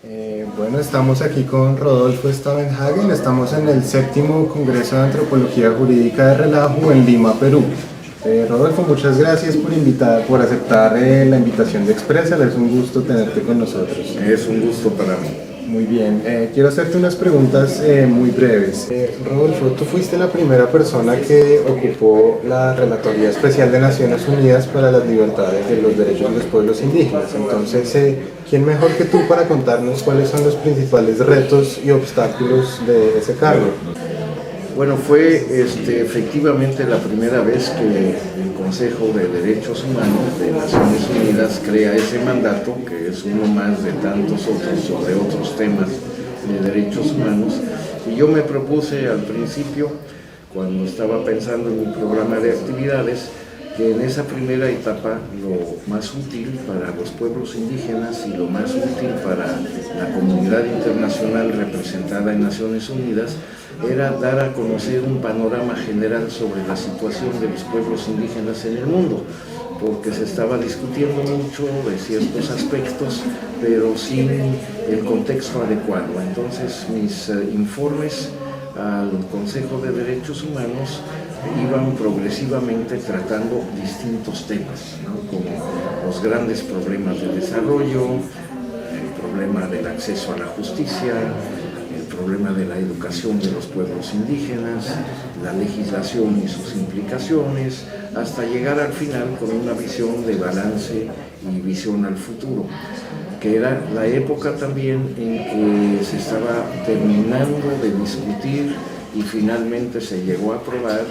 Bueno, estamos aquí con Rodolfo Stavenhagen, estamos en el séptimo Congreso de Antropología Jurídica de Relajo en Lima, Perú. Rodolfo, muchas gracias por aceptar la invitación de Expresa, es un gusto tenerte con nosotros. Es un gusto para mí. Muy bien, quiero hacerte unas preguntas muy breves. Rodolfo, tú fuiste la primera persona que ocupó la Relatoría Especial de Naciones Unidas para las Libertades y los Derechos de los Pueblos Indígenas. Entonces, ¿quién mejor que tú para contarnos cuáles son los principales retos y obstáculos de ese cargo? Bueno, fue efectivamente la primera vez que el Consejo de Derechos Humanos de Naciones Unidas crea ese mandato, que es uno más de tantos otros sobre otros temas de derechos humanos. Y yo me propuse al principio, cuando estaba pensando en mi programa de actividades, que en esa primera etapa lo más útil para los pueblos indígenas y lo más útil para la comunidad internacional representada en Naciones Unidas era dar a conocer un panorama general sobre la situación de los pueblos indígenas en el mundo, porque se estaba discutiendo mucho de ciertos aspectos, pero sin el contexto adecuado. Entonces mis informes al Consejo de Derechos Humanos iban progresivamente tratando distintos temas, ¿no? Como los grandes problemas de desarrollo, el problema del acceso a la justicia, el problema de la educación de los pueblos indígenas, la legislación y sus implicaciones, hasta llegar al final con una visión de balance y visión al futuro, que era la época también en que se estaba terminando de discutir y finalmente se llegó a aprobar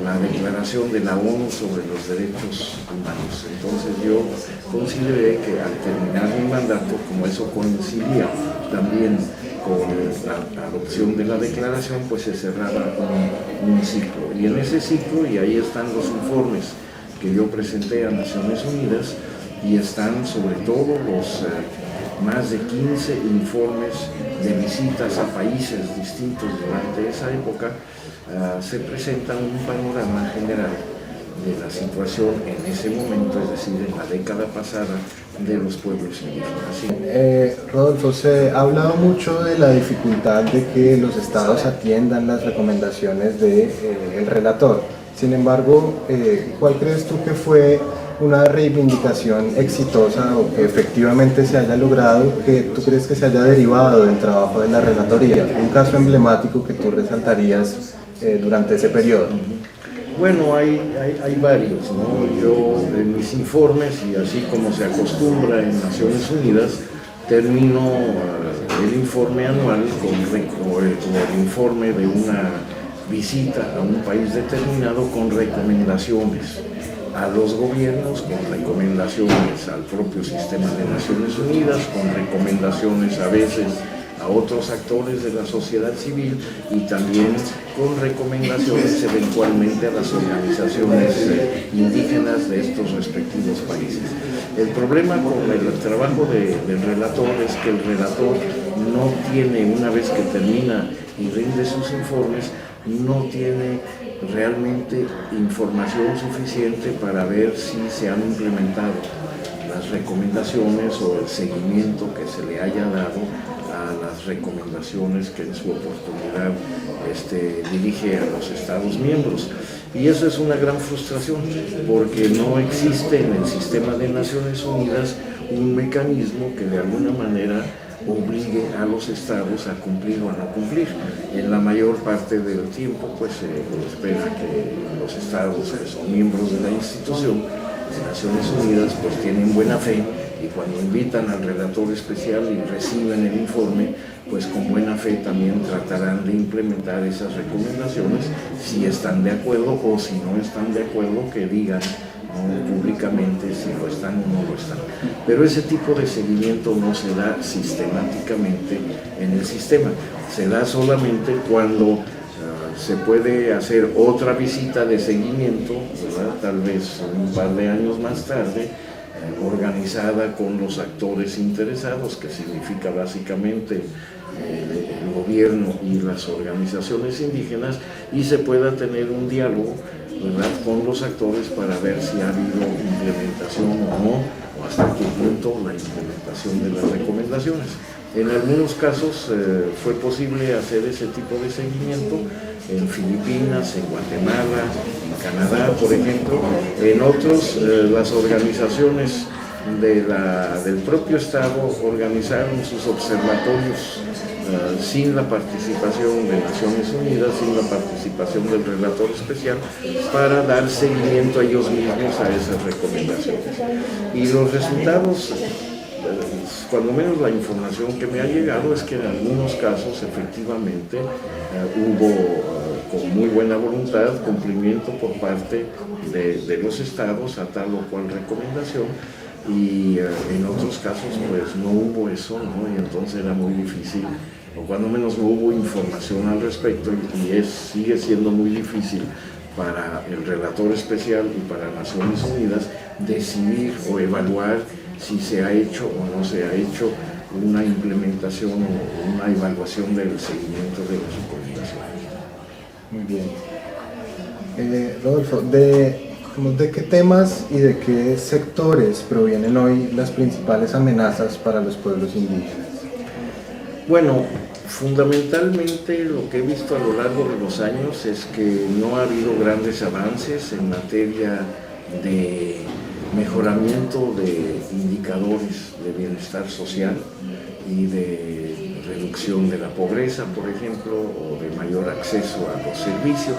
la Declaración de la ONU sobre los Derechos Humanos. Entonces yo consideré que al terminar mi mandato, como eso coincidía también con la adopción de la declaración, pues se cerraba un ciclo. Y en ese ciclo, y ahí están los informes que yo presenté a Naciones Unidas, y están sobre todo los más de 15 informes de visitas a países distintos durante esa época, se presenta un panorama general de la situación en ese momento, es decir, en la década pasada, de los pueblos indígenas. Rodolfo, se ha hablado mucho de la dificultad de que los estados atiendan las recomendaciones del relator. Sin embargo, ¿cuál crees tú que fue una reivindicación exitosa o que efectivamente se haya logrado, que tú crees que se haya derivado del trabajo de la relatoría? Un caso emblemático que tú resaltarías durante ese periodo. Bueno, hay varios, ¿no? Yo en mis informes, y así como se acostumbra en Naciones Unidas, termino el informe anual con el informe de una visita a un país determinado con recomendaciones a los gobiernos, con recomendaciones al propio sistema de Naciones Unidas, con recomendaciones a veces a otros actores de la sociedad civil y también con recomendaciones eventualmente a las organizaciones indígenas de estos respectivos países. El problema con el trabajo del relator es que el relator no tiene, una vez que termina y rinde sus informes, no tiene realmente información suficiente para ver si se han implementado las recomendaciones o el seguimiento que se le haya dado a las recomendaciones que en su oportunidad dirige a los Estados miembros. Y eso es una gran frustración, porque no existe en el sistema de Naciones Unidas un mecanismo que de alguna manera obligue a los estados a cumplir o a no cumplir. En la mayor parte del tiempo, pues se espera que los estados que son miembros de la institución de Naciones Unidas, pues tienen buena fe, y cuando invitan al relator especial y reciben el informe, pues con buena fe también tratarán de implementar esas recomendaciones, si están de acuerdo, o si no están de acuerdo, que digan públicamente si lo están o no lo están. Pero ese tipo de seguimiento no se da sistemáticamente en el sistema, se da solamente cuando se puede hacer otra visita de seguimiento, ¿verdad? Tal vez un par de años más tarde, organizada con los actores interesados, que significa básicamente el gobierno y las organizaciones indígenas, y se pueda tener un diálogo, ¿verdad?, con los actores para ver si ha habido implementación o no, o hasta qué punto la implementación de las recomendaciones. En algunos casos fue posible hacer ese tipo de seguimiento en Filipinas, en Guatemala, en Canadá, por ejemplo. En otros, las organizaciones del propio Estado organizaron sus observatorios sin la participación de Naciones Unidas, sin la participación del relator especial, para dar seguimiento a ellos mismos a esas recomendaciones. Y los resultados, cuando menos la información que me ha llegado, es que en algunos casos efectivamente hubo con muy buena voluntad cumplimiento por parte de los estados a tal o cual recomendación, y en otros casos pues no hubo eso, ¿no? Y entonces era muy difícil, o cuando menos no hubo información al respecto, y sigue siendo muy difícil para el relator especial y para Naciones Unidas decidir o evaluar si se ha hecho o no se ha hecho una implementación o una evaluación del seguimiento de las recomendaciones. Muy bien. Rodolfo, ¿de qué temas y de qué sectores provienen hoy las principales amenazas para los pueblos indígenas? Bueno, fundamentalmente lo que he visto a lo largo de los años es que no ha habido grandes avances en materia de mejoramiento de indicadores de bienestar social y de reducción de la pobreza, por ejemplo, o de mayor acceso a los servicios.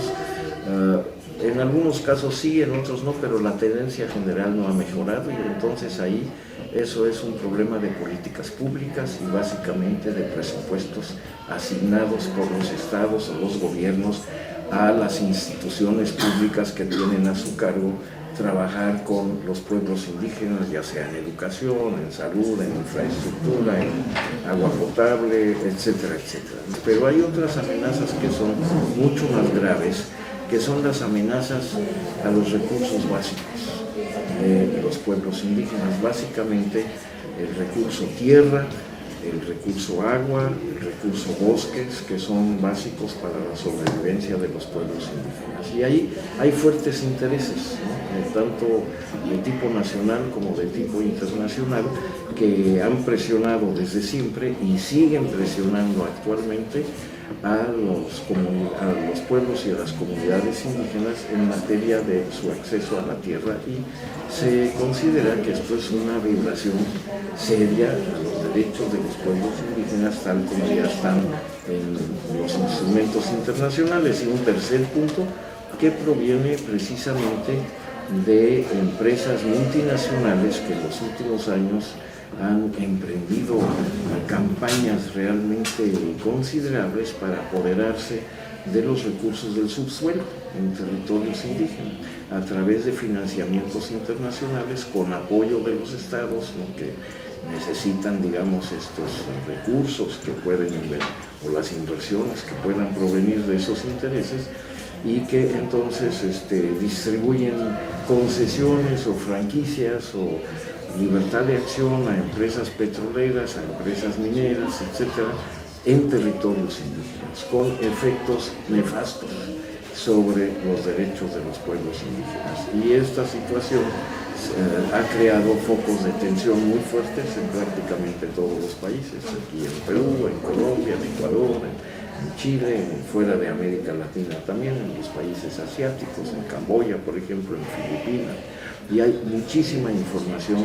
En algunos casos sí, en otros no, pero la tendencia general no ha mejorado, y entonces ahí eso es un problema de políticas públicas y básicamente de presupuestos asignados por los estados o los gobiernos a las instituciones públicas que tienen a su cargo trabajar con los pueblos indígenas, ya sea en educación, en salud, en infraestructura, en agua potable, etcétera, etcétera. Pero hay otras amenazas que son mucho más graves, que son las amenazas a los recursos básicos de los pueblos indígenas, básicamente el recurso tierra, el recurso agua, el recurso bosques, que son básicos para la sobrevivencia de los pueblos indígenas. Y ahí hay fuertes intereses, ¿no? Tanto de tipo nacional como de tipo internacional, que han presionado desde siempre y siguen presionando actualmente a los pueblos y a las comunidades indígenas en materia de su acceso a la tierra, y se considera que esto es una violación seria a los derechos de los pueblos indígenas tal como ya están en los instrumentos internacionales. Y un tercer punto que proviene precisamente de empresas multinacionales que en los últimos años han emprendido campañas realmente considerables para apoderarse de los recursos del subsuelo en territorios indígenas a través de financiamientos internacionales con apoyo de los estados, ¿no?, que necesitan, digamos, estos recursos que pueden o las inversiones que puedan provenir de esos intereses, y que entonces distribuyen concesiones o franquicias o libertad de acción a empresas petroleras, a empresas mineras, etcétera, en territorios indígenas, con efectos nefastos sobre los derechos de los pueblos indígenas. Y esta situación ha creado focos de tensión muy fuertes en prácticamente todos los países, aquí en Perú, en Colombia, en Ecuador, en Chile, fuera de América Latina también, en los países asiáticos, en Camboya, por ejemplo, en Filipinas. Y hay muchísima información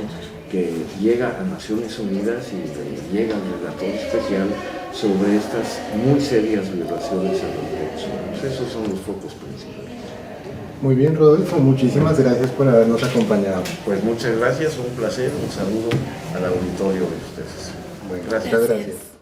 que llega a Naciones Unidas y llega al relator especial sobre estas muy serias violaciones a los derechos humanos. Esos son los focos principales. Muy bien, Rodolfo, muchísimas gracias por habernos acompañado. Pues muchas gracias, un placer, un saludo al auditorio de ustedes. Bueno, gracias.